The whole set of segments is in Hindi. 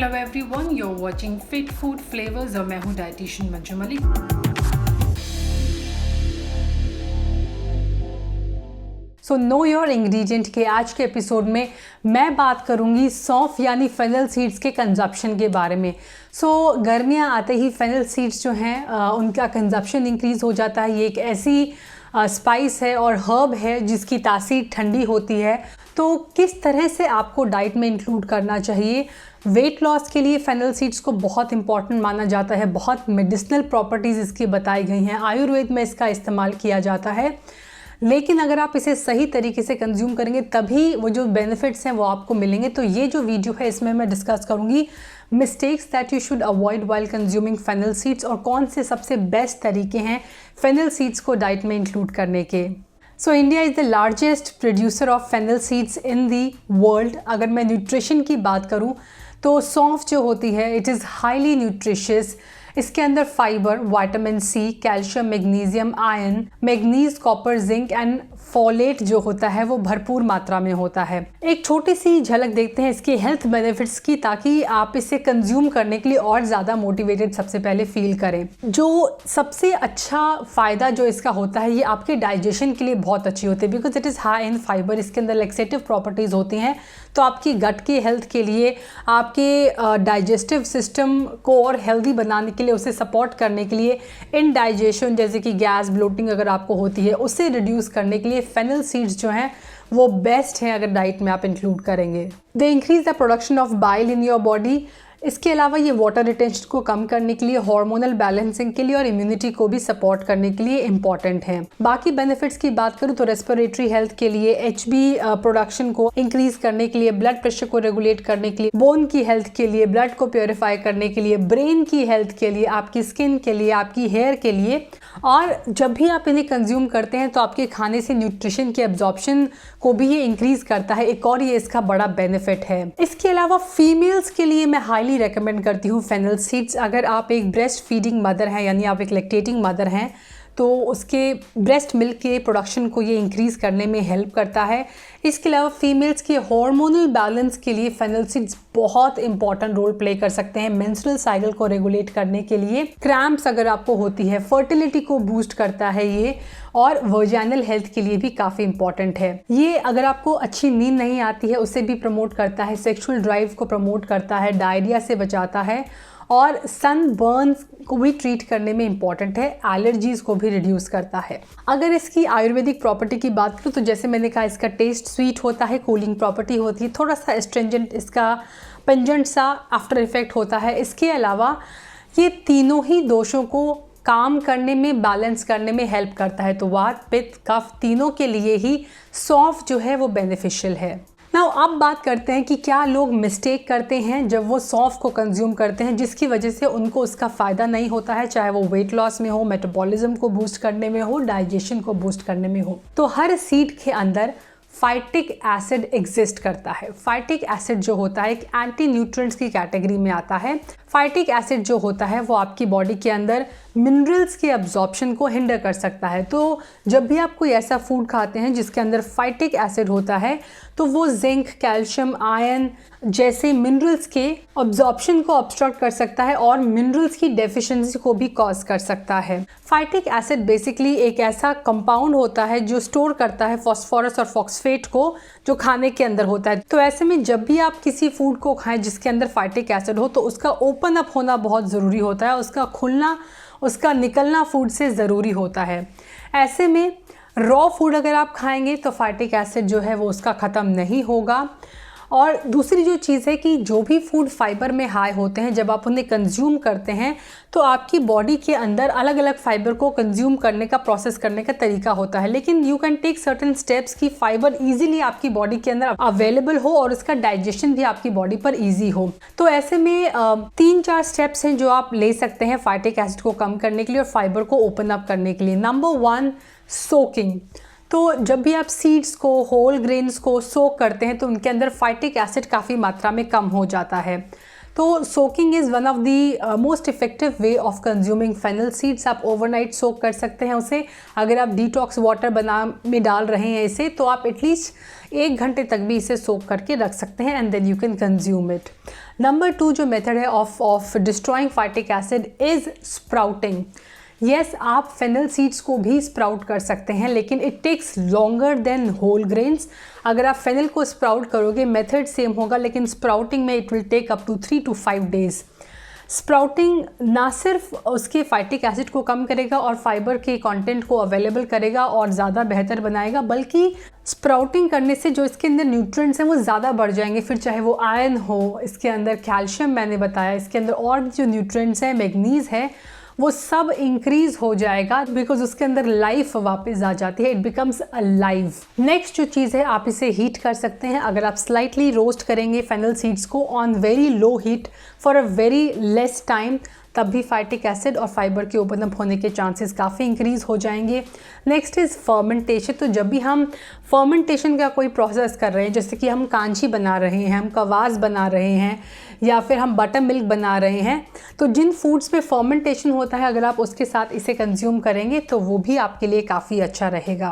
Hello everyone, you're watching Fit Food Flavors और मैं हूँ dietitian Manju Malik. So know your ingredient के आज के एपिसोड में मैं बात करूंगी सौंफ यानी फेनल सीड्स के कंजप्शन के बारे में। गर्मियां आते ही फेनल सीड्स जो हैं उनका कंजप्शन इंक्रीज़ हो जाता है। ये एक ऐसी स्पाइस है और हर्ब है जिसकी तासीर ठंडी होती है। तो किस तरह से आपको डाइट में इंक्लूड करना चाहिए? वेट लॉस के लिए फेनल सीड्स को बहुत इंपॉर्टेंट माना जाता है। बहुत मेडिसिनल प्रॉपर्टीज़ इसकी बताई गई हैं। आयुर्वेद में इसका इस्तेमाल किया जाता है। लेकिन अगर आप इसे सही तरीके से कंज्यूम करेंगे तभी वो जो बेनिफिट्स हैं वो आपको मिलेंगे। तो ये जो वीडियो है इसमें मैं डिस्कस करूँगी mistakes that you should avoid while consuming fennel seeds और कौन से सबसे बेस्ट तरीके हैं फेनल सीड्स को डाइट में इंक्लूड करने के। So India is the largest producer of fennel seeds in the world. अगर मैं न्यूट्रिशन की बात करूँ तो सौंफ जो होती है इट इज़ हाईली न्यूट्रिशियस। इसके अंदर fibre, vitamin C, calcium, magnesium, iron, manganese, copper, zinc and folate जो होता है वो भरपूर मात्रा में होता है। एक छोटी सी झलक देखते हैं इसके हेल्थ बेनिफिट्स की ताकि आप इसे कंज्यूम करने के लिए और ज़्यादा मोटिवेटेड सबसे पहले फील करें। जो सबसे अच्छा फ़ायदा जो इसका होता है ये आपके डाइजेशन के लिए बहुत अच्छी होती है because it is high in fibre. इसके अंदर लेक्सेटिव प्रॉपर्टीज़ होती हैं तो आपकी गट के हेल्थ के लिए, आपके डाइजेस्टिव सिस्टम को और हेल्दी बनाने के लिए, उसे सपोर्ट करने के लिए, इनडाइजेशन जैसे कि गैस, ब्लोटिंग अगर आपको होती है उसे रिड्यूस करने के लिए फेनल सीड्स जो हैं वो बेस्ट हैं अगर डाइट में आप इंक्लूड करेंगे। They increase the production of bile in your body. इसके अलावा ये वाटर रिटेंशन को कम करने के लिए, हार्मोनल बैलेंसिंग के लिए और इम्यूनिटी को भी सपोर्ट करने के लिए इंपॉर्टेंट है। बाकी बेनिफिट्स की बात करूँ तो रेस्पिरेटरी हेल्थ के लिए, एचबी प्रोडक्शन को इंक्रीज करने के लिए, ब्लड प्रेशर को रेगुलेट करने के लिए, बोन की हेल्थ के लिए, ब्लड को प्योरीफाई करने के लिए, ब्रेन की हेल्थ के लिए, आपकी स्किन के लिए, आपकी हेयर के लिए। और जब भी आप इन्हें कंज्यूम करते हैं तो आपके खाने से न्यूट्रिशन के एब्जॉर्प्शन को भी ये इंक्रीज करता है। एक और ये इसका बड़ा बेनिफिट है। इसके अलावा फीमेल्स के लिए मैं हाईली रेकमेंड करती हूँ फेनल सीड्स। अगर आप एक ब्रेस्ट फीडिंग मदर हैं यानी आप एक लैक्टेटिंग मदर हैं तो उसके ब्रेस्ट मिल्क के प्रोडक्शन को ये इंक्रीज़ करने में हेल्प करता है। इसके अलावा फीमेल्स के हार्मोनल बैलेंस के लिए फेनल सीड्स बहुत इंपॉर्टेंट रोल प्ले कर सकते हैं। मेंस्ट्रुअल साइकिल को रेगुलेट करने के लिए, क्रैम्प्स अगर आपको होती है, फर्टिलिटी को बूस्ट करता है ये, और वर्जाइनल हेल्थ के लिए भी काफ़ी इंपॉर्टेंट है। ये अगर आपको अच्छी नींद नहीं आती है उसे भी प्रमोट करता है, सेक्सुअल ड्राइव को प्रमोट करता है, डायरिया से बचाता है और सन बर्न्स को भी ट्रीट करने में इंपॉर्टेंट है, एलर्जीज को भी रिड्यूस करता है। अगर इसकी आयुर्वेदिक प्रॉपर्टी की बात करूँ तो जैसे मैंने कहा इसका टेस्ट स्वीट होता है, कूलिंग प्रॉपर्टी होती है, थोड़ा सा एस्ट्रेंजेंट इसका पेंजेंट सा आफ्टर इफेक्ट होता है। इसके अलावा ये तीनों ही दोषों को काम करने में, बैलेंस करने में हेल्प करता है। तो वात, पित्त, कफ तीनों के लिए ही सौंफ जो है वो बेनिफिशियल है। नाउ अब बात करते हैं कि क्या लोग मिस्टेक करते हैं जब वो सौंफ को कंज्यूम करते हैं जिसकी वजह से उनको उसका फ़ायदा नहीं होता है, चाहे वो वेट लॉस में हो, मेटाबॉलिज्म को बूस्ट करने में हो, डाइजेशन को बूस्ट करने में हो। तो हर सीड के अंदर फाइटिक एसिड एग्जिस्ट करता है। फाइटिक एसिड जो होता है एक एंटी न्यूट्रिएंट्स की कैटेगरी में आता है। फाइटिक एसिड जो होता है वो आपकी बॉडी के अंदर मिनरल्स के अब्जॉर्प्शन को हिंडर कर सकता है। तो जब भी आप कोई ऐसा फूड खाते हैं जिसके अंदर फाइटिक एसिड होता है तो वो जिंक, कैल्शियम, आयरन जैसे मिनरल्स के अब्जॉर्प्शन को ऑब्स्ट्रक्ट कर सकता है और मिनरल्स की डेफिशिएंसी को भी कॉज कर सकता है। फाइटिक एसिड बेसिकली एक ऐसा कंपाउंड होता है जो स्टोर करता है फॉस्फोरस और फॉस्फेट को जो खाने के अंदर होता है। तो ऐसे में जब भी आप किसी फूड को खाएं जिसके अंदर फाइटिक एसिड हो तो उसका ओपन अप होना बहुत ज़रूरी होता है, उसका खुलना, उसका निकलना फूड से ज़रूरी होता है। ऐसे में रॉ फूड अगर आप खाएंगे तो फाइटिक एसिड जो है वो उसका ख़त्म नहीं होगा। और दूसरी जो चीज़ है कि जो भी फूड फाइबर में हाई होते हैं जब आप उन्हें कंज्यूम करते हैं तो आपकी बॉडी के अंदर अलग अलग फाइबर को कंज्यूम करने का, प्रोसेस करने का तरीका होता है। लेकिन you can take certain steps कि फाइबर इजीली आपकी बॉडी के अंदर अवेलेबल हो और उसका डाइजेशन भी आपकी बॉडी पर ईजी हो। तो ऐसे में 3-4 स्टेप्स हैं जो आप ले सकते हैं फाइटिक एसिड को कम करने के लिए और फाइबर को ओपन अप करने के लिए। Number 1, soaking. तो जब भी आप सीड्स को, होल ग्रेन्स को सोक करते हैं तो उनके अंदर फाइटिक एसिड काफ़ी मात्रा में कम हो जाता है। तो soaking is one of the most effective way of consuming fennel seeds. आप ओवरनाइट सोक कर सकते हैं उसे। अगर आप डिटॉक्स वाटर में डाल रहे हैं इसे, तो आप एटलीस्ट 1 घंटे तक भी इसे सोक करके रख सकते हैं and then you can consume it. Number 2 जो मेथड है of destroying phytic acid is sprouting. Yes, आप फेनल सीड्स को भी स्प्राउट कर सकते हैं, लेकिन it takes longer than whole grains. अगर आप फेनल को स्प्राउट करोगे, मेथड सेम होगा, लेकिन स्प्राउटिंग में it will take up to 3 to 5 days। Sprouting ना सिर्फ उसके फाइटिक एसिड को कम करेगा और फाइबर के कंटेंट को अवेलेबल करेगा और ज़्यादा बेहतर बनाएगा, बल्कि स्प्राउटिंग करने से जो इसके अंदर न्यूट्रिएंट्स हैं वो ज़्यादा बढ़ जाएंगे। फिर चाहे वो आयरन हो, इसके अंदर कैल्शियम मैंने बताया, इसके अंदर और भी जो न्यूट्रिएंट्स हैं, मैग्नीज है, वो सब इंक्रीज हो जाएगा बिकॉज उसके अंदर लाइफ वापस आ जाती है, इट बिकम्स अलाइव। नेक्स्ट जो चीज़ है, आप इसे हीट कर सकते हैं। अगर आप स्लाइटली रोस्ट करेंगे फेनल सीड्स को on very low heat for a very less time, तब भी फाइटिक एसिड और फाइबर के ओपन अप होने के चांसेस काफ़ी इंक्रीज़ हो जाएंगे। Next is fermentation. तो जब भी हम फर्मेंटेशन का कोई प्रोसेस कर रहे हैं, जैसे कि हम कांची बना रहे हैं, हम कवास बना रहे हैं, या फिर हम बटर मिल्क बना रहे हैं, तो जिन फूड्स में फर्मेंटेशन होता है, अगर आप उसके साथ इसे कंज्यूम करेंगे तो वो भी आपके लिए काफ़ी अच्छा रहेगा।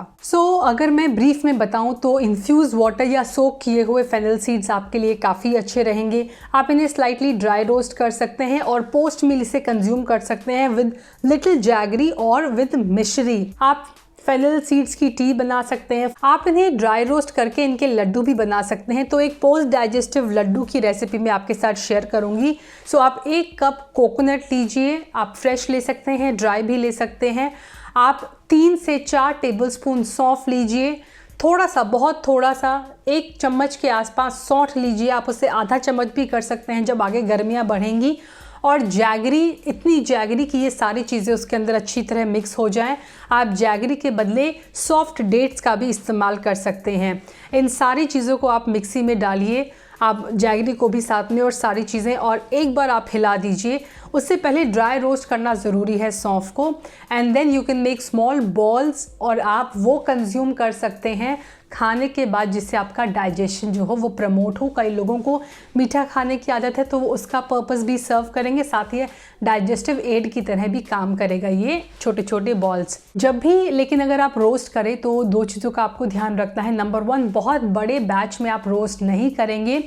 अगर मैं ब्रीफ में बताऊं तो इन्फ्यूज़ वाटर या सोक किए हुए फेनल सीड्स आपके लिए काफ़ी अच्छे रहेंगे। आप इन्हें स्लाइटली ड्राई रोस्ट कर सकते हैं और पोस्ट मील इसे कंज्यूम कर सकते हैं विद लिटिल जैगरी और विद मिश्री। आप फेनल सीड्स की टी बना सकते हैं। आप इन्हें ड्राई रोस्ट करके इनके लड्डू भी बना सकते हैं। तो एक पोस्ट डाइजेस्टिव लड्डू की रेसिपी मैं आपके साथ शेयर करूंगी। आप 1 कप कोकोनट लीजिए, आप फ्रेश ले सकते हैं, ड्राई भी ले सकते हैं। आप 3 से 4 टेबलस्पून सौंफ लीजिए, थोड़ा सा, बहुत थोड़ा सा, 1 चम्मच के आसपास सौंठ लीजिए। आप उसे आधा चम्मच भी कर सकते हैं जब आगे गर्मियाँ बढ़ेंगी। और जैगरी, इतनी जैगरी कि ये सारी चीज़ें उसके अंदर अच्छी तरह मिक्स हो जाएं। आप जैगरी के बदले सॉफ्ट डेट्स का भी इस्तेमाल कर सकते हैं। इन सारी चीज़ों को आप मिक्सी में डालिए, आप जैगरी को भी साथ में और सारी चीज़ें, और एक बार आप हिला दीजिए। उससे पहले ड्राई रोस्ट करना ज़रूरी है सौंफ को, and then you can make small balls और आप वो कंज्यूम कर सकते हैं खाने के बाद, जिससे आपका डाइजेशन जो हो वो प्रमोट हो। कई लोगों को मीठा खाने की आदत है, तो वो उसका पर्पस भी सर्व करेंगे, साथ ही डाइजेस्टिव एड की तरह भी काम करेगा ये छोटे छोटे बॉल्स जब भी। लेकिन अगर आप रोस्ट करें तो 2 चीज़ों का आपको ध्यान रखना है। नंबर 1, बहुत बड़े बैच में आप रोस्ट नहीं करेंगे।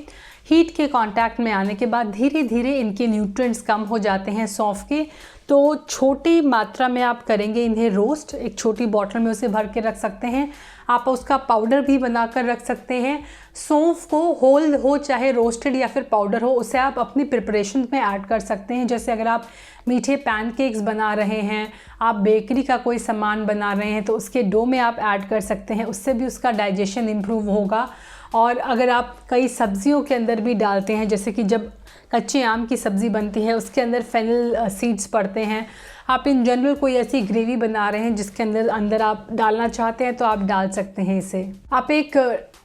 हीट के कांटेक्ट में आने के बाद धीरे धीरे इनके न्यूट्रिएंट्स कम हो जाते हैं सौंफ के, तो छोटी मात्रा में आप करेंगे इन्हें रोस्ट। एक छोटी बॉटल में उसे भर के रख सकते हैं। आप उसका पाउडर भी बनाकर रख सकते हैं। सौंफ को होल हो, चाहे रोस्टेड या फिर पाउडर हो, उसे आप अपनी प्रिपरेशन में ऐड कर सकते हैं। जैसे अगर आप मीठे पैनकेक्स बना रहे हैं, आप बेकरी का कोई सामान बना रहे हैं, तो उसके डो में आप ऐड कर सकते हैं, उससे भी उसका डाइजेशन इम्प्रूव होगा। और अगर आप कई सब्जियों के अंदर भी डालते हैं, जैसे कि जब कच्चे आम की सब्ज़ी बनती है उसके अंदर फेनल सीड्स पड़ते हैं। आप इन जनरल कोई ऐसी ग्रेवी बना रहे हैं जिसके अंदर आप डालना चाहते हैं, तो आप डाल सकते हैं इसे। आप एक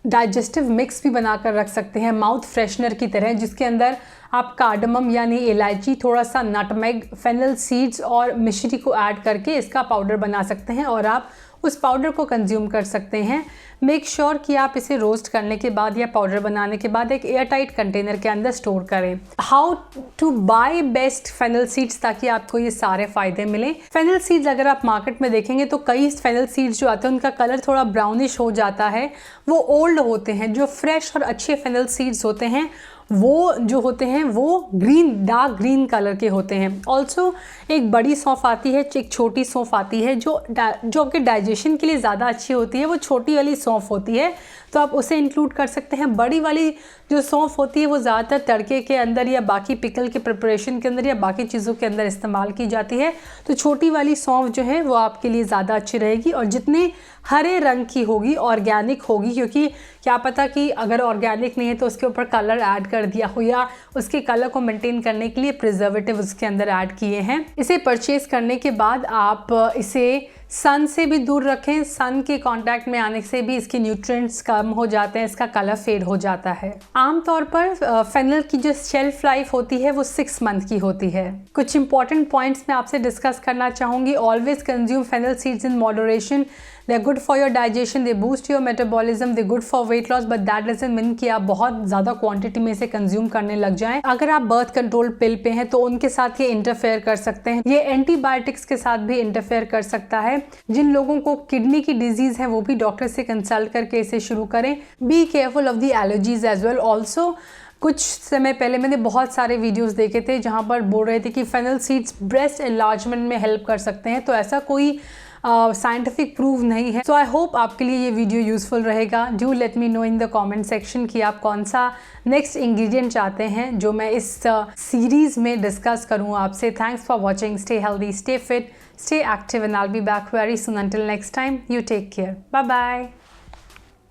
डाइजेस्टिव मिक्स भी बनाकर रख सकते हैं माउथ फ्रेशनर की तरह, जिसके अंदर आप कार्डमम यानी इलायची, थोड़ा सा नटमेग, फेनल सीड्स और मिश्री को ऐड करके इसका पाउडर बना सकते हैं और आप उस पाउडर को कंज्यूम कर सकते हैं। मेक श्योर कि आप इसे रोस्ट करने के बाद या पाउडर बनाने के बाद एक एयरटाइट कंटेनर के अंदर स्टोर करें। How to buy best fennel seeds, ताकि आपको ये सारे फायदे मिलें। फेनल सीड्स अगर आप मार्केट में देखेंगे तो कई फेनल सीड्स जो आते हैं उनका कलर थोड़ा ब्राउनिश हो जाता है, वो ओल्ड होते हैं। जो फ्रेश और अच्छे फेनल सीड्स होते हैं वो जो होते हैं वो ग्रीन, डार्क ग्रीन कलर के होते हैं। ऑल्सो एक बड़ी सौंफ आती है, एक छोटी सौंफ आती है जो आपके डाइजेशन के लिए ज़्यादा अच्छी होती है, वो छोटी वाली सौंफ होती है, तो आप उसे इंक्लूड कर सकते हैं। बड़ी वाली जो सौंफ होती है वो ज़्यादातर तड़के के अंदर या बाकी पिकल के प्रिपरेशन के अंदर या बाकी चीज़ों के अंदर इस्तेमाल की जाती है, तो छोटी वाली सौंफ जो है वो आपके लिए ज़्यादा अच्छी रहेगी और जितने हरे रंग की होगी, ऑर्गेनिक होगी, क्योंकि क्या पता कि अगर ऑर्गेनिक नहीं है तो उसके ऊपर कलर ऐड कर दिया हो या उसके कलर को मेंटेन करने के लिए प्रिजर्वेटिव उसके अंदर ऐड किए हैं। इसे परचेज करने के बाद आप इसे सन से भी दूर रखें। सन के कांटेक्ट में आने से भी इसके न्यूट्रिएंट्स कम हो जाते हैं, इसका कलर फेड हो जाता है। आमतौर पर फेनल की जो शेल्फ लाइफ होती है वो 6 मंथ की होती है। कुछ इंपॉर्टेंट पॉइंट्स मैं आपसे डिस्कस करना चाहूँगी। Always consume fennel seeds in moderation. They are good for your digestion, they boost your metabolism, they good for weight loss, but that doesn't mean कि आप बहुत ज़्यादा क्वांटिटी में इसे कंज्यूम करने लग जाएं। अगर आप बर्थ कंट्रोल पिल पे हैं तो उनके साथ ये इंटरफेयर कर सकते हैं। ये एंटीबायोटिक्स के साथ भी इंटरफेयर कर सकता है। जिन लोगों को किडनी की डिजीज़ है वो भी डॉक्टर से कंसल्ट करके इसे शुरू करें। Be careful of the allergies as well also. कुछ समय पहले मैंने बहुत सारे वीडियोस देखे थे जहां पर बोल रहे थे कि फेनल सीड्स ब्रेस्ट एनलार्जमेंट में हेल्प कर सकते हैं, तो ऐसा कोई साइंटिफिक प्रूव नहीं है। सो आई होप आपके लिए ये वीडियो यूजफुल रहेगा। Do let me know in the comment section कि आप कौन सा नेक्स्ट इंग्रेडिएंट चाहते हैं जो मैं इस सीरीज़ में डिस्कस करूँ आपसे। Thanks for watching. Stay healthy, stay fit, stay active, and I'll be back very soon. Until next time, you take care. Bye bye.